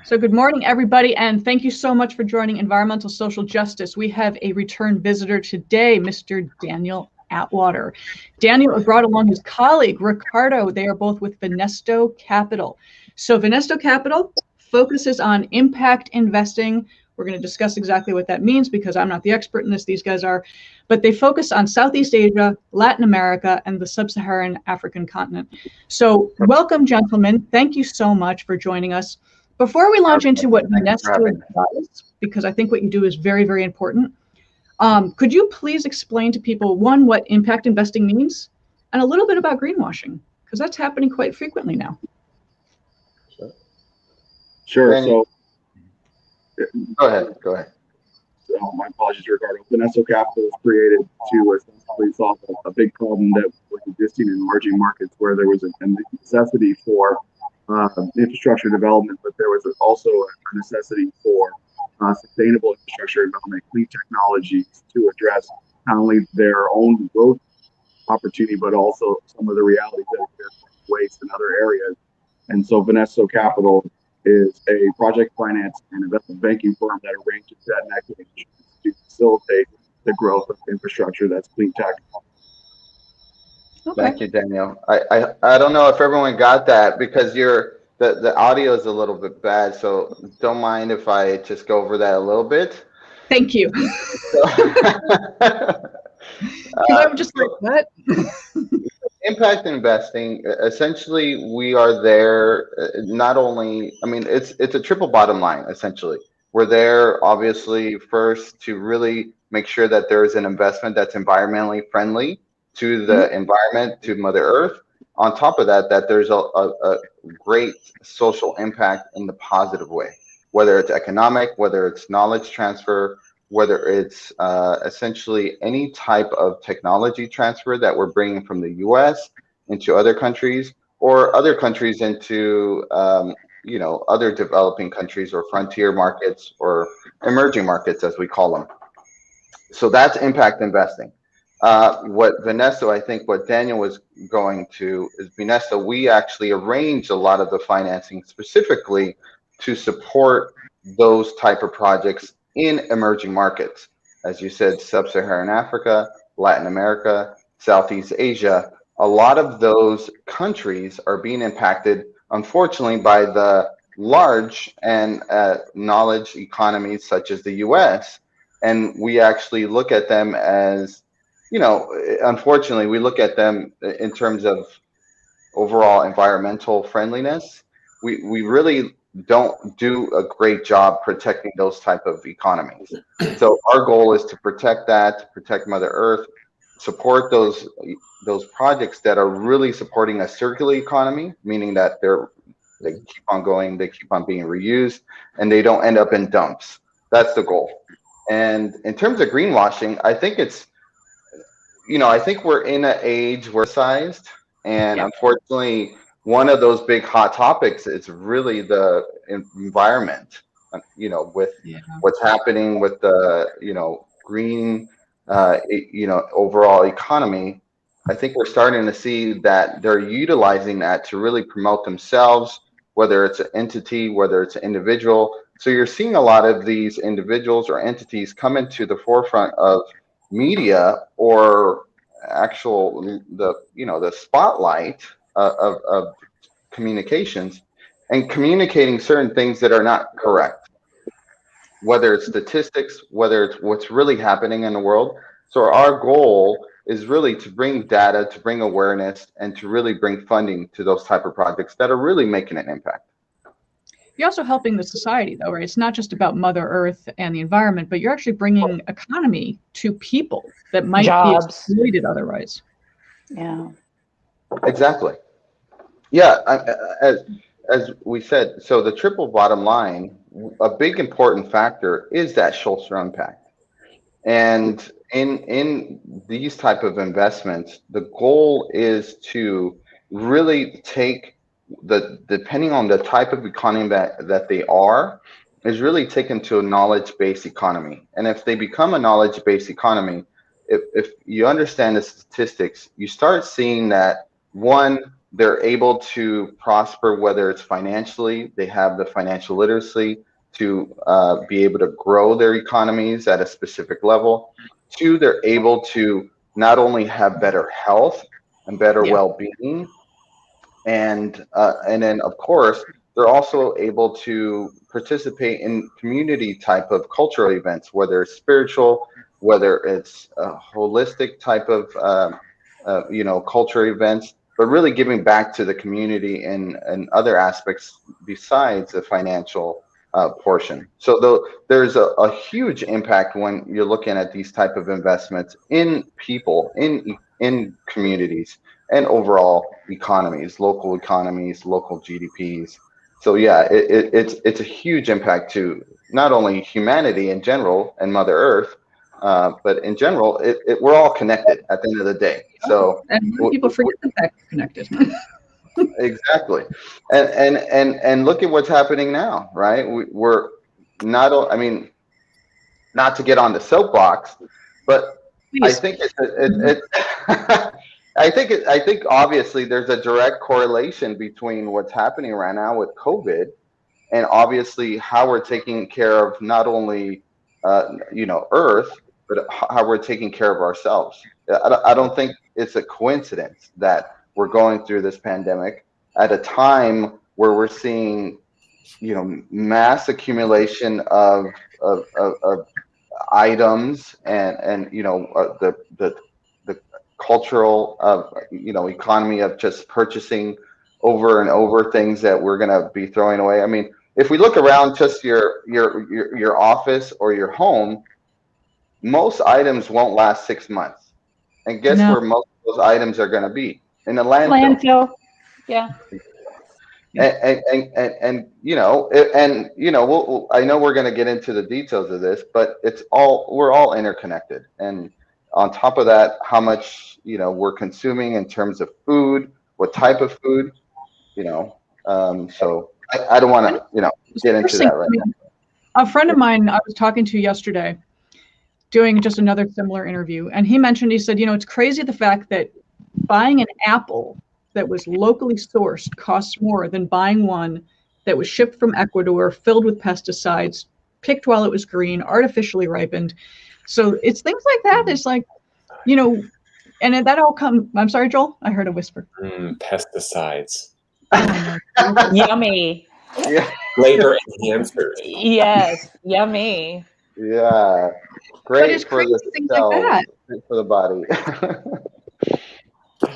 So good morning, everybody, and thank you so much for joining Environmental Social Justice. We have a return visitor today, Mr. Daniel Atwater. Daniel brought along his colleague, Ricardo. They are both with Vnesto Capital. So Vnesto Capital focuses on impact investing. We're going to discuss exactly what that means because I'm not the expert in this, these guys are, but they focus on Southeast Asia, Latin America, and the sub-Saharan African continent. So welcome, gentlemen. Thank you so much for joining us. Before we launch into what Vnesto does, because I think what you do is very, very important, could you please explain to people, one, what impact investing means, and a little bit about greenwashing, because that's happening quite frequently now. Sure. So, go ahead. My apologies, Ricardo. Vnesto Capital was created to essentially solve a big problem that was existing in emerging markets where there was a necessity for infrastructure development, but there was also a necessity for sustainable infrastructure development, clean technologies to address not only their own growth opportunity, but also some of the realities that exist in waste in other areas. And so Vnesto Capital is a project finance and investment banking firm that arranges debt and equity to facilitate the growth of infrastructure that's clean tech. Okay. Thank you, Daniel. I don't know if everyone got that because the audio is a little bit bad, so don't mind if I just go over that a little bit. Thank you. I'm just like, what? Impact investing, essentially, we are there not only, I mean, it's a triple bottom line, essentially. We're there, obviously, first to really make sure that there's an investment that's environmentally friendly to the environment, to Mother Earth. On top of that, that there's a great social impact in the positive way, whether it's economic, whether it's knowledge transfer, whether it's essentially any type of technology transfer that we're bringing from the US into other countries or other countries into, other developing countries or frontier markets or emerging markets, as we call them. So that's impact investing. What Vnesto, I think what Daniel was going to is Vnesto, we actually arrange a lot of the financing specifically to support those type of projects in emerging markets. As you said, sub-Saharan Africa, Latin America, Southeast Asia, a lot of those countries are being impacted, unfortunately, by the large and knowledge economies such as the US. And we actually look at them as, unfortunately, we look at them in terms of overall environmental friendliness. We really don't do a great job protecting those type of economies. So our goal is to protect that, to protect Mother Earth, support those projects that are really supporting a circular economy, meaning that they keep on going, they keep on being reused, and they don't end up in dumps. That's the goal. And in terms of greenwashing, I think it's, I think we're in an age where sized, and unfortunately, one of those big hot topics is really the environment, with what's happening with the, green, overall economy. I think we're starting to see that they're utilizing that to really promote themselves, whether it's an entity, whether it's an individual. So you're seeing a lot of these individuals or entities come into the forefront of media or the spotlight of communications and communicating certain things that are not correct, whether it's statistics, whether it's what's really happening in the world. So our goal is really to bring data, to bring awareness, and to really bring funding to those type of projects that are really making an impact. You're also helping the society, though, right? It's not just about Mother Earth and the environment, but you're actually bringing economy to people that might be exploited otherwise. Yeah. Exactly. Yeah. As we said, so the triple bottom line, a big important factor is that social impact. And in these type of investments, the goal is to really take depending on the type of economy that they are, is really taken to a knowledge-based economy. And if they become a knowledge-based economy, if you understand the statistics, you start seeing that one, they're able to prosper, whether it's financially, they have the financial literacy to be able to grow their economies at a specific level. Two, they're able to not only have better health and better well-being, and then of course they're also able to participate in community type of cultural events, whether it's spiritual, whether it's a holistic type of culture events, but really giving back to the community in other aspects besides the financial portion. So there's a huge impact when you're looking at these type of investments in people, in communities, and overall economies, local GDPs. So yeah, it's a huge impact to not only humanity in general and Mother Earth, but in general, we're all connected at the end of the day. So and people forget the fact we're connected. Exactly, and look at what's happening now, right? We're not. I mean, not to get on the soapbox, but Please. I think I think obviously there's a direct correlation between what's happening right now with COVID, and obviously how we're taking care of not only Earth, but how we're taking care of ourselves. I don't think it's a coincidence that we're going through this pandemic at a time where we're seeing, mass accumulation of items and the cultural economy of just purchasing over and over things that we're going to be throwing away. I mean, if we look around just your office or your home, most items won't last 6 months. And guess where most of those items are going to be? In the landfill. Yeah. And I know we're going to get into the details of this, but we're all interconnected. And on top of that, how much we're consuming in terms of food, what type of food, so I don't want to get into that right now. A friend of mine I was talking to yesterday, doing just another similar interview, and he said, it's crazy the fact that buying an apple that was locally sourced costs more than buying one that was shipped from Ecuador, filled with pesticides, picked while it was green, artificially ripened. So it's things like that. It's like, and that all I'm sorry, Joel, I heard a whisper. Pesticides. Yummy. Yeah. Flavor enhancers. Yes, yummy. Yeah. Great for the cells, like great for the body.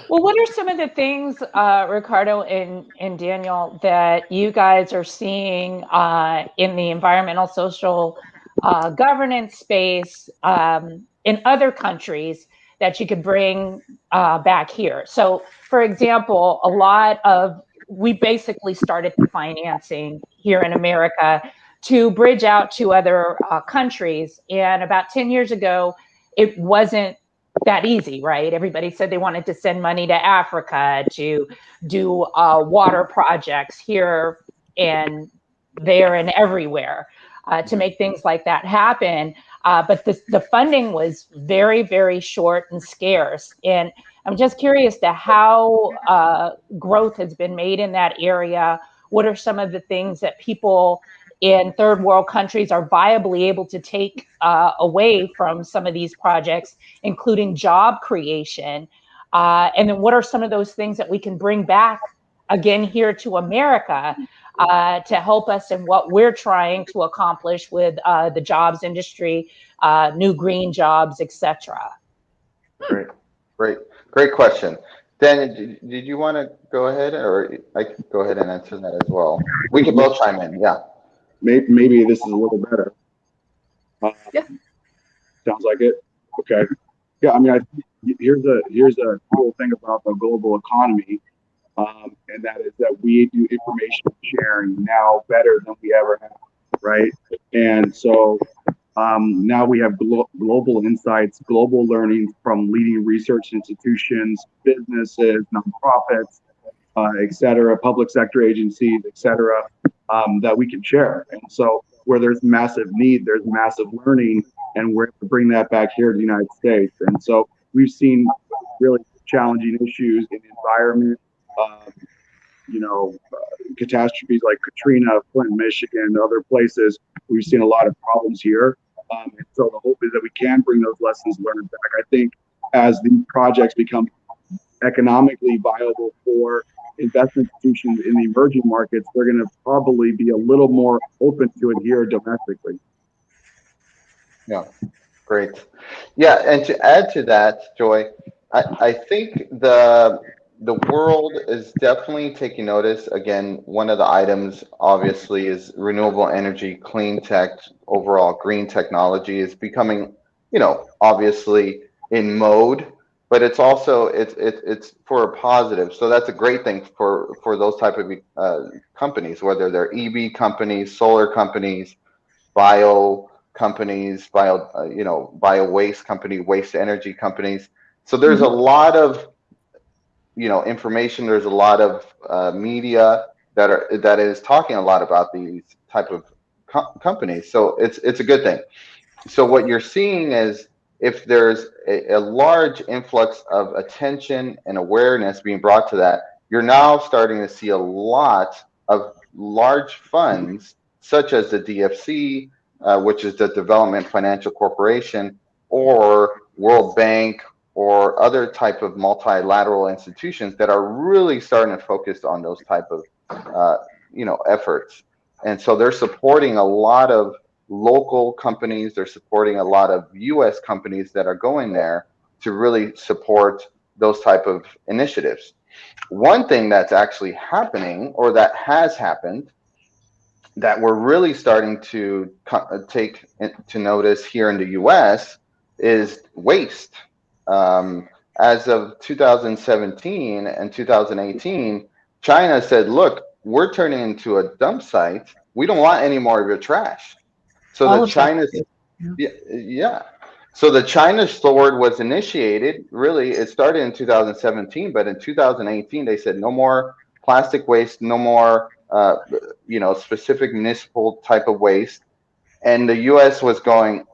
Well, what are some of the things, Ricardo and Daniel, that you guys are seeing in the environmental, social governance space in other countries that you could bring back here? So, for example, we basically started the financing here in America to bridge out to other countries. And about 10 years ago, it wasn't that easy, right? Everybody said they wanted to send money to Africa to do water projects here and there and everywhere to make things like that happen. But the funding was very, very short and scarce. And I'm just curious to how growth has been made in that area. What are some of the things that people in third world countries are viably able to take away from some of these projects, including job creation? And then what are some of those things that we can bring back again here to America to help us in what we're trying to accomplish with the jobs industry, new green jobs, etc.? Great question. Dan, did you want to go ahead, or I can go ahead and answer that as well? We can both chime in. Yeah. Maybe this is a little better. Yeah. Sounds like it. Okay. Yeah. I mean, here's a cool thing about the global economy, and that is that we do information sharing now better than we ever have, right? And so now we have global insights, global learning from leading research institutions, businesses, nonprofits, et cetera, public sector agencies, et cetera, that we can share. And so where there's massive need, there's massive learning, and we're able to bring that back here to the United States. And so we've seen really challenging issues in the environment, catastrophes like Katrina, Flint, Michigan, other places. We've seen a lot of problems here. And so the hope is that we can bring those lessons learned back. I think as these projects become economically viable for investment institutions in the emerging markets, they're going to probably be a little more open to it here domestically. Yeah, great. Yeah, and to add to that, Joy, I think the world is definitely taking notice. Again, one of the items obviously is renewable energy, clean tech, overall green technology is becoming, obviously in mode, but it's also it's for a positive. So that's a great thing for those type of companies, whether they're EV companies, solar companies, bio companies, bio waste company, waste energy companies. So there's a lot of information. There's a lot of media that is talking a lot about these type of companies. So it's a good thing. So what you're seeing is if there's a large influx of attention and awareness being brought to that, you're now starting to see a lot of large funds such as the DFC, which is the Development Financial Corporation, or World Bank, or other type of multilateral institutions that are really starting to focus on those type of efforts. And so they're supporting a lot of local companies. They're supporting a lot of U.S. companies that are going there to really support those type of initiatives. One thing that's actually happening, or that has happened, that we're really starting to take to notice here in the U.S. is waste. As of 2017 and 2018, China said, look, we're turning into a dump site. We don't want any more of your trash. So the China's, yeah. So the China sword was initiated, really, it started in 2017, but in 2018, they said no more plastic waste, no more, specific municipal type of waste. And the U.S. was going,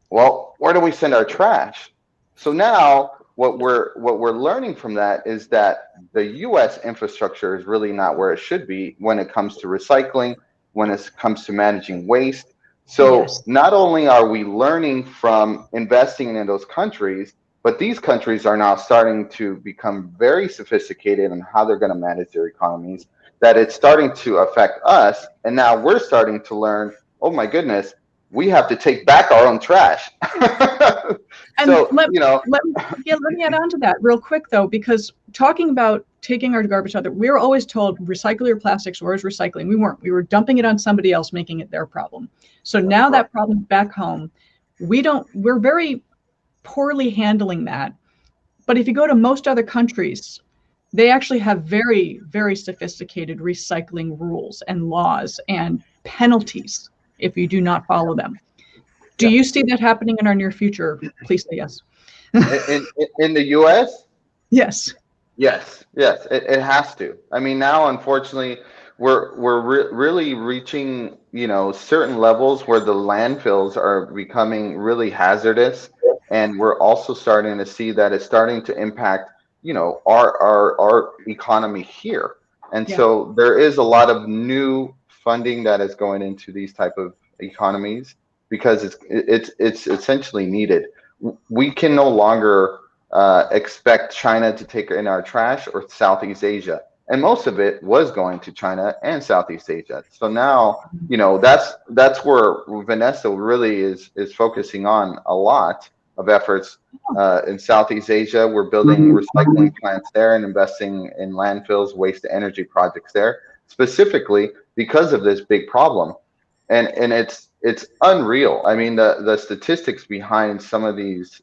well, where do we send our trash? So now what we're learning from that is that the U.S. infrastructure is really not where it should be when it comes to recycling, when it comes to managing waste. So not only are we learning from investing in those countries, but these countries are now starting to become very sophisticated in how they're going to manage their economies, that it's starting to affect us. And now we're starting to learn, oh my goodness, we have to take back our own trash. And so, let me add on to that real quick, though, because talking about taking our garbage out there, we were always told, recycle your plastics. Where's recycling? We weren't. We were dumping it on somebody else, making it their problem. So now that problem back home, we're very poorly handling that. But if you go to most other countries, they actually have very, very sophisticated recycling rules and laws and penalties if you do not follow them. Do you see that happening in our near future? Please say yes. in the U.S.? Yes. Yes, it has to. I mean, now, unfortunately, we're really reaching, certain levels where the landfills are becoming really hazardous. And we're also starting to see that it's starting to impact, our economy here. And so there is a lot of new funding that is going into these type of economies because it's essentially needed. We can no longer expect China to take in our trash, or Southeast Asia, and most of it was going to China and Southeast Asia. So now, that's where Vnesto really is focusing on a lot of efforts in Southeast Asia. We're building recycling plants there and investing in landfills, waste to energy projects there, specifically because of this big problem. And it's unreal. I mean, the statistics behind some of these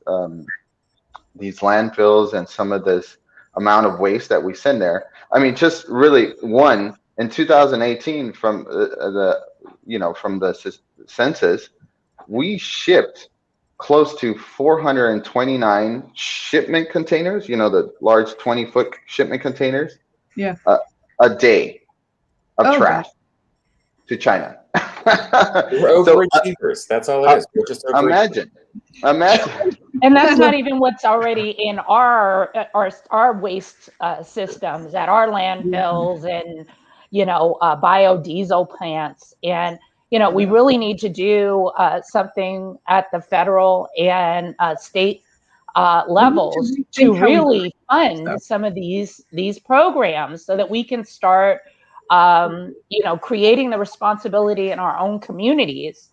landfills and some of this amount of waste that we send there. I mean, just really in 2018 from the census, we shipped close to 429 shipment containers, the large 20-foot shipment containers, a day of trash to China. We're overachievers. That's all it is. We're just overachievers. Imagine. And that's not even what's already in our waste systems at our landfills and, biodiesel plants. And, we really need to do something at the federal and state levels to really fund some of these programs so that we can start, creating the responsibility in our own communities.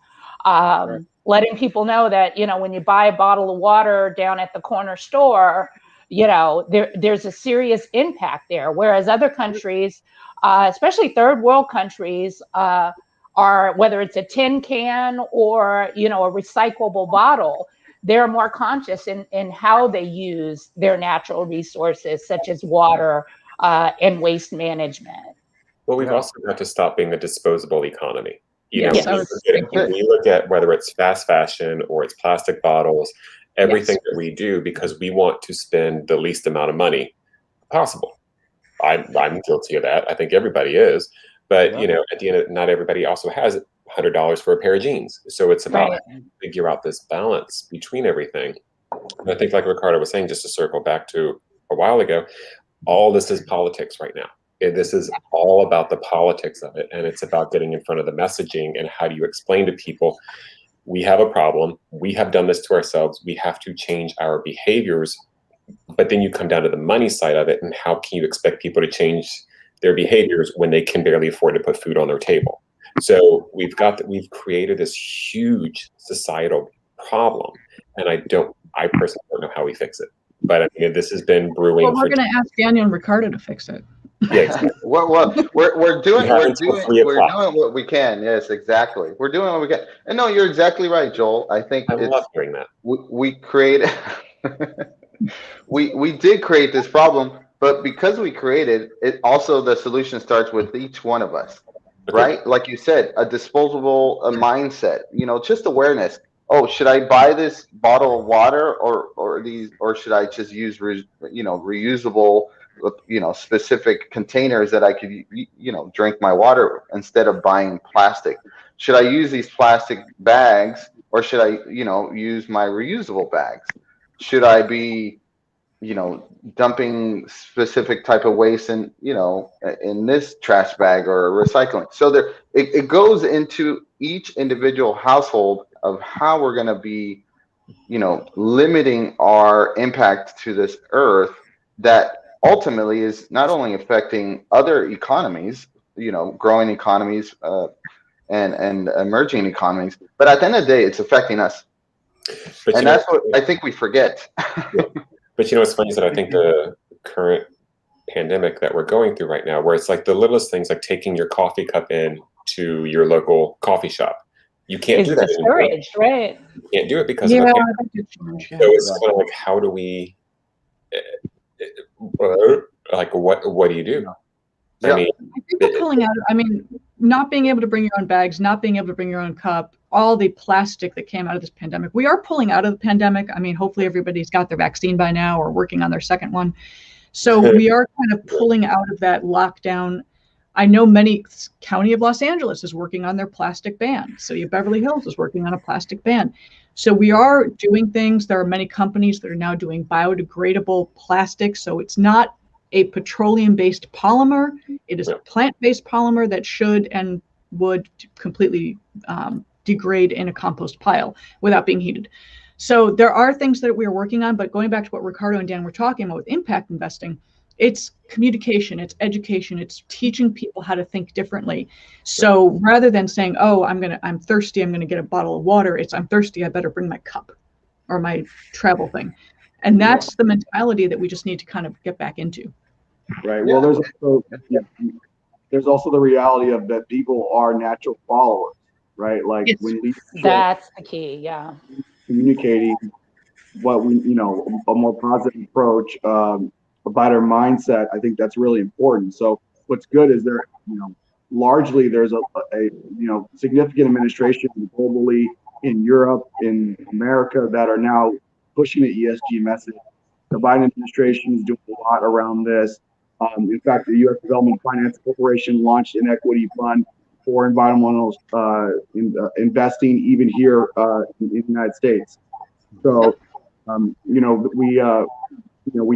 Letting people know that, when you buy a bottle of water down at the corner store, there's a serious impact there. Whereas other countries, especially third world countries, are, whether it's a tin can or, a recyclable bottle, they're more conscious in how they use their natural resources, such as water and waste management. Well, we've also got to stop being a disposable economy. When you look at whether it's fast fashion or it's plastic bottles, everything that we do because we want to spend the least amount of money possible. I'm guilty of that. I think everybody is. But, at the end of it, not everybody also has $100 for a pair of jeans. So it's about figure out this balance between everything. And I think, like Ricardo was saying, just to circle back to a while ago, all this is politics right now. This is all about the politics of it. And it's about getting in front of the messaging and how do you explain to people, we have a problem. We have done this to ourselves. We have to change our behaviors. But then you come down to the money side of it. And how can you expect people to change their behaviors when they can barely afford to put food on their table? So we've created this huge societal problem. And I personally don't know how we fix it. But I mean, this has been brewing. Well, we're going to ask Daniel and Ricardo to fix it. Yeah, exactly. Well, we're doing what we can. Yes, exactly. We're doing what we can. And no, you're exactly right, Joel. I think I love hearing that. We created we did create this problem, but because we created it, also the solution starts with each one of us, right? Like you said, a disposable mindset. Just awareness. Oh, should I buy this bottle of water or should I just use reusable, specific containers that I could, drink my water instead of buying plastic? Should I use these plastic bags or should I, use my reusable bags? Should I be, dumping specific type of waste in this trash bag or recycling? So it goes into each individual household of how we're going to be, limiting our impact to this earth that ultimately is not only affecting other economies, growing economies and emerging economies, but at the end of the day, it's affecting us. And that's what I think we forget. But what's funny is that I think the current pandemic that we're going through right now, where it's like the littlest things, like taking your coffee cup in to your local coffee shop, you can't do that anymore. Right? You can't do it because of the pandemic. So it's kind of like, how do we? Like, what do you do? I mean, I think they're pulling out. I mean, not being able to bring your own bags, not being able to bring your own cup, all the plastic that came out of this pandemic. We are pulling out of the pandemic. I mean, hopefully everybody's got their vaccine by now or working on their second one. So we are kind of pulling out of that lockdown. I know County of Los Angeles is working on their plastic ban. City of Beverly Hills is working on a plastic ban. So we are doing things. There are many companies that are now doing biodegradable plastic. So it's not a petroleum-based polymer. It is a plant-based polymer that should and would completely degrade in a compost pile without being heated. So there are things that we are working on, but going back to what Ricardo and Dan were talking about with impact investing, it's communication, it's education, it's teaching people how to think differently. So rather than saying, oh, I'm thirsty, I'm going to get a bottle of water, it's I'm thirsty, I better bring my cup or my travel thing. And that's the mentality that we just need to kind of get back into. Right. Well, there's also the reality of that people are natural followers, right? Like when that's the key, communicating what we, a more positive approach, a better mindset. I think that's really important. So what's good is there, largely there's a significant administration globally in Europe, in America that are now pushing the ESG message. The Biden administration is doing a lot around this. In fact, the U.S. Development Finance Corporation launched an equity fund for environmental investing, even here in the United States. So We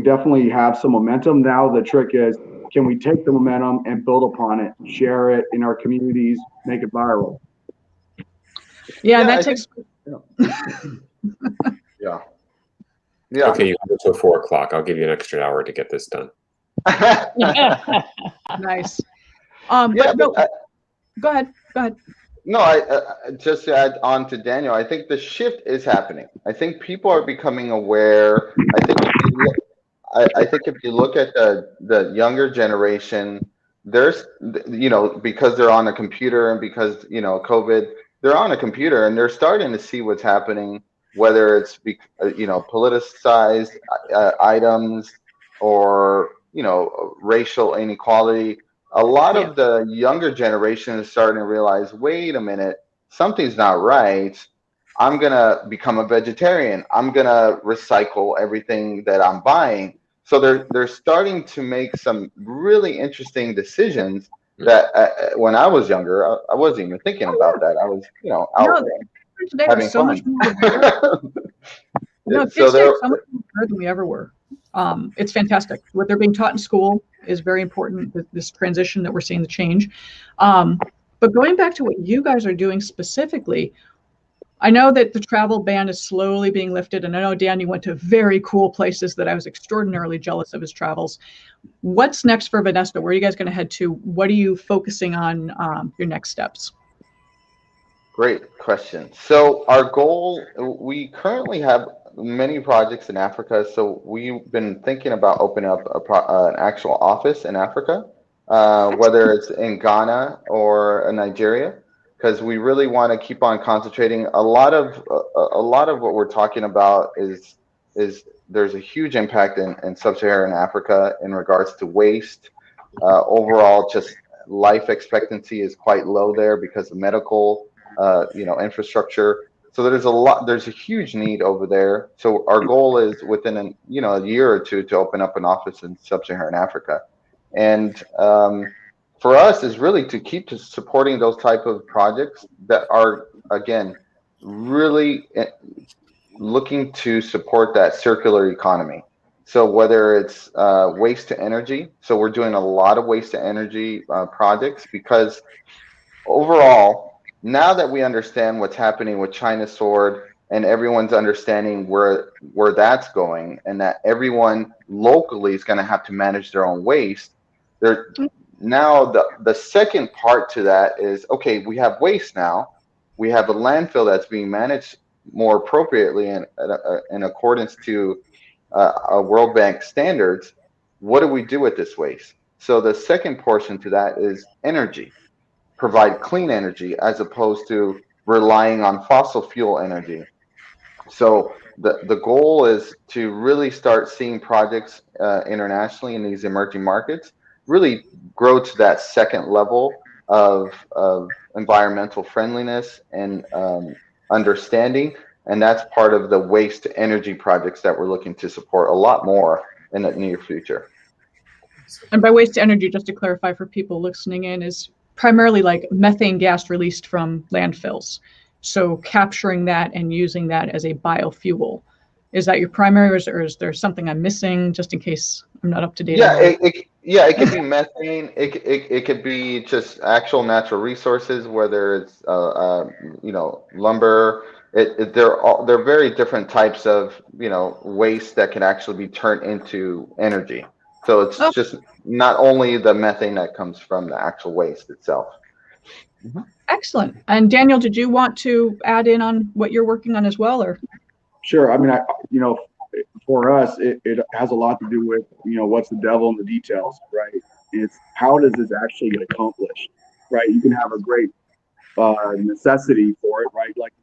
definitely have some momentum now. The trick is, can we take the momentum and build upon it, share it in our communities, make it viral? Yeah, that takes. Yeah. Okay, you have until 4 o'clock. I'll give you an extra hour to get this done. Nice. But no, go ahead. No, I just to add on to Daniel, I think the shift is happening. I think people are becoming aware. I think if you look at the younger generation, there's, because they're on a computer and because, COVID, they're on a computer and they're starting to see what's happening, whether it's, politicized items or, racial inequality. A lot of the younger generation is starting to realize, wait a minute, something's not right. I'm going to become a vegetarian. I'm going to recycle everything that I'm buying. So they're starting to make some really interesting decisions that when I was younger, I wasn't even thinking about that. I was, out today having so fun. Much more no, So they're so much more than we ever were. It's fantastic. What they're being taught in school is very important. This transition that we're seeing, the change. But going back to what you guys are doing specifically, I know that the travel ban is slowly being lifted, and I know Danny went to very cool places that I was extraordinarily jealous of his travels. What's next for Vnesto? Where are you guys going to head to? What are you focusing on your next steps? Great question. So our goal, we currently have many projects in Africa. So we've been thinking about opening up an actual office in Africa, whether it's in Ghana or Nigeria, because we really want to keep on concentrating. A lot of what we're talking about is there's a huge impact in sub-Saharan Africa in regards to waste. Overall, just life expectancy is quite low there because of medical infrastructure. So there's a huge need over there. So our goal is within a year or two to open up an office in sub-Saharan Africa. And for us is really to keep supporting those type of projects that are, again, really looking to support that circular economy. So whether it's waste to energy, so we're doing a lot of waste to energy projects because overall, now that we understand what's happening with China's sword and everyone's understanding where that's going and that everyone locally is going to have to manage their own waste, now the second part to that is, okay, we have waste now. We have a landfill that's being managed more appropriately in accordance to World Bank standards. What do we do with this waste? So the second portion to that is energy. Provide clean energy as opposed to relying on fossil fuel energy. So the goal is to really start seeing projects internationally in these emerging markets really grow to that second level of environmental friendliness and understanding. And that's part of the waste to energy projects that we're looking to support a lot more in the near future. And by waste to energy, just to clarify for people listening in, is primarily like methane gas released from landfills. So capturing that and using that as a biofuel. Is that your primary, or is there something I'm missing, just in case I'm not up to date? It could be methane. It could be just actual natural resources, whether it's lumber. They're very different types of waste that can actually be turned into energy. So it's just not only the methane that comes from the actual waste itself. Mm-hmm. Excellent. And Daniel, did you want to add in on what you're working on as well, or? Sure. I mean, for us, it has a lot to do with, what's the devil in the details, right? It's how does this actually get accomplished, right? You can have a great necessity for it, right? Like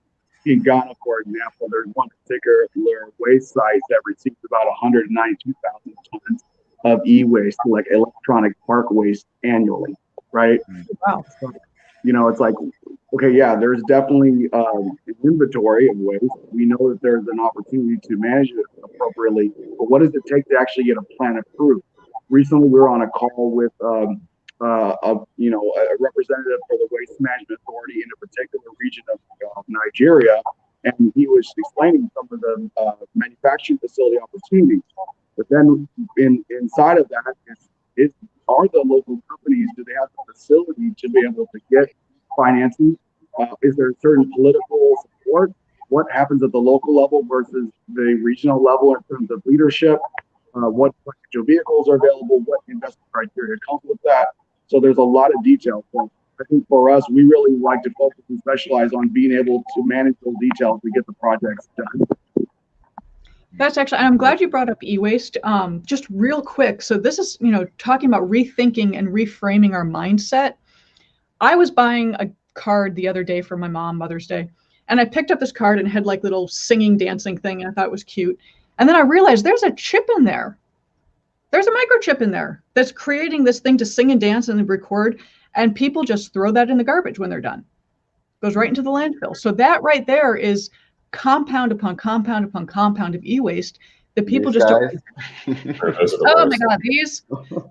in Ghana, for example, there's one particular waste site that receives about 192,000 tons of e-waste, like electronic park waste annually, right? Wow. So, it's like, okay, yeah, there's definitely an inventory of waste. We know that there's an opportunity to manage it appropriately, but what does it take to actually get a plan approved? Recently, we were on a call with a representative for the Waste Management Authority in a particular region of Nigeria, and he was explaining some of the manufacturing facility opportunities. But then inside of that are the local companies, do they have the facility to be able to get financing? Is there certain political support? What happens at the local level versus the regional level in terms of leadership? What financial vehicles are available? What investment criteria comes with that? So there's a lot of details. So I think for us, we really like to focus and specialize on being able to manage those details to get the projects done. That's actually, I'm glad you brought up e-waste. Just real quick. So this is, talking about rethinking and reframing our mindset. I was buying a card the other day for my mom, Mother's Day, and I picked up this card and it had like little singing, dancing thing, and I thought it was cute. And then I realized there's a chip in there. There's a microchip in there that's creating this thing to sing and dance and record, and people just throw that in the garbage when they're done. Goes right into the landfill. So that right there is compound upon compound upon compound of e-waste that people just don't. Oh my God, these!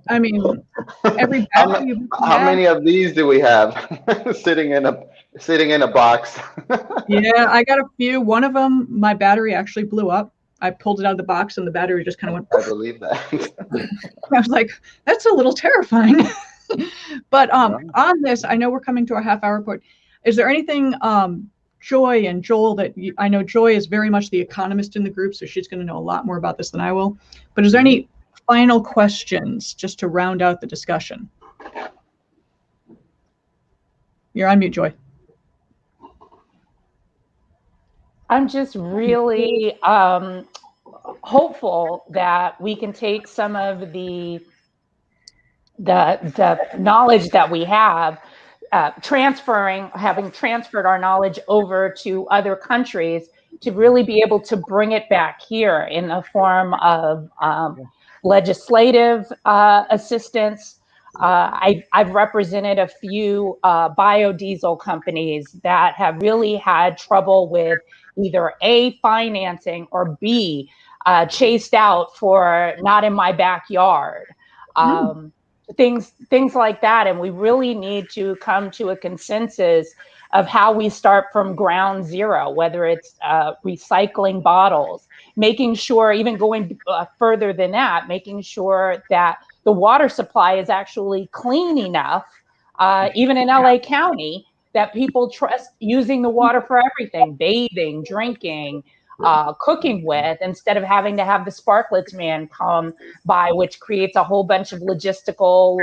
I mean, every how many of these do we have sitting in a box? Yeah, I got a few. One of them, my battery actually blew up. I pulled it out of the box and the battery just kind of went. I believe that. I was like, that's a little terrifying. But on this, I know we're coming to our half-hour point. Is there anything, Joy and Joel, that I know Joy is very much the economist in the group, so she's going to know a lot more about this than I will. But is there any final questions just to round out the discussion? You're on mute, Joy. I'm just really hopeful that we can take some of the knowledge that we have, having transferred our knowledge over to other countries, to really be able to bring it back here in the form of legislative assistance. I've represented a few biodiesel companies that have really had trouble with either A, financing, or B, chased out for not in my backyard. Things like that. And we really need to come to a consensus of how we start from ground zero, whether it's recycling bottles, making sure, even going further than that, making sure that the water supply is actually clean enough, even in LA County, that people trust using the water for everything, bathing, drinking, cooking with, instead of having to have the sparklets man come by, which creates a whole bunch of logistical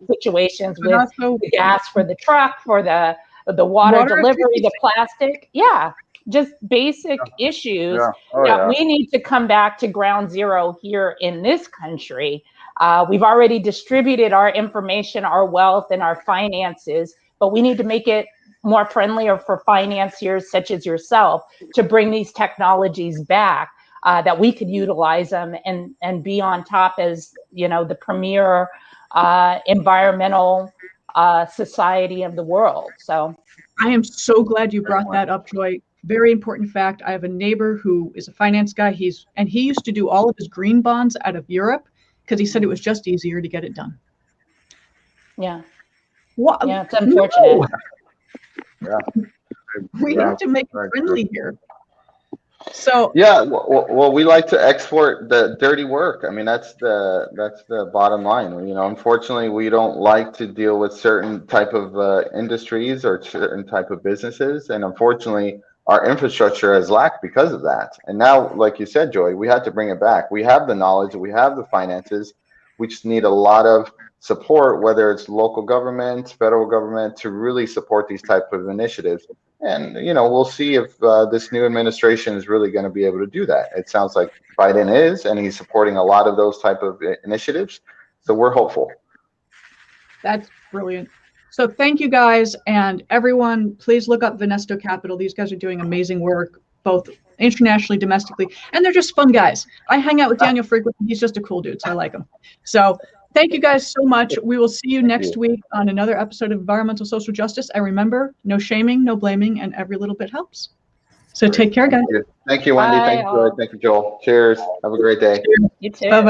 situations with the gas for the truck, for the water delivery, the plastic. Yeah, just basic issues that we need to come back to ground zero here in this country. We've already distributed our information, our wealth, and our finances, but we need to make it more friendlier for financiers such as yourself to bring these technologies back, that we could utilize them and be on top as, the premier environmental society of the world. So I am so glad you brought that up, Joy. Very important fact. I have a neighbor who is a finance guy. He used to do all of his green bonds out of Europe because he said it was just easier to get it done. Yeah. What? Yeah, it's unfortunate. No. Yeah. We have to make it friendly here. So yeah, well, we like to export the dirty work. I mean, that's the bottom line. Unfortunately, we don't like to deal with certain type of industries or certain type of businesses, and unfortunately, our infrastructure has lacked because of that. And now, like you said, Joy, we had to bring it back. We have the knowledge, we have the finances. We just need a lot of support, whether it's local government, federal government, to really support these type of initiatives. And, we'll see if this new administration is really going to be able to do that. It sounds like Biden is, and he's supporting a lot of those type of initiatives. So we're hopeful. That's brilliant. So thank you guys, and everyone, please look up Vnesto Capital. These guys are doing amazing work, both internationally, domestically, and they're just fun guys. I hang out with Daniel frequently. He's just a cool dude, so I like him. So thank you guys so much. We will see you next week on another episode of Environmental Social Justice. And remember, no shaming, no blaming, and every little bit helps. So take care, guys. Thank you, Wendy. Bye, thank you, Joy. Thank you, Joel. Cheers. Have a great day. You too. Bye-bye.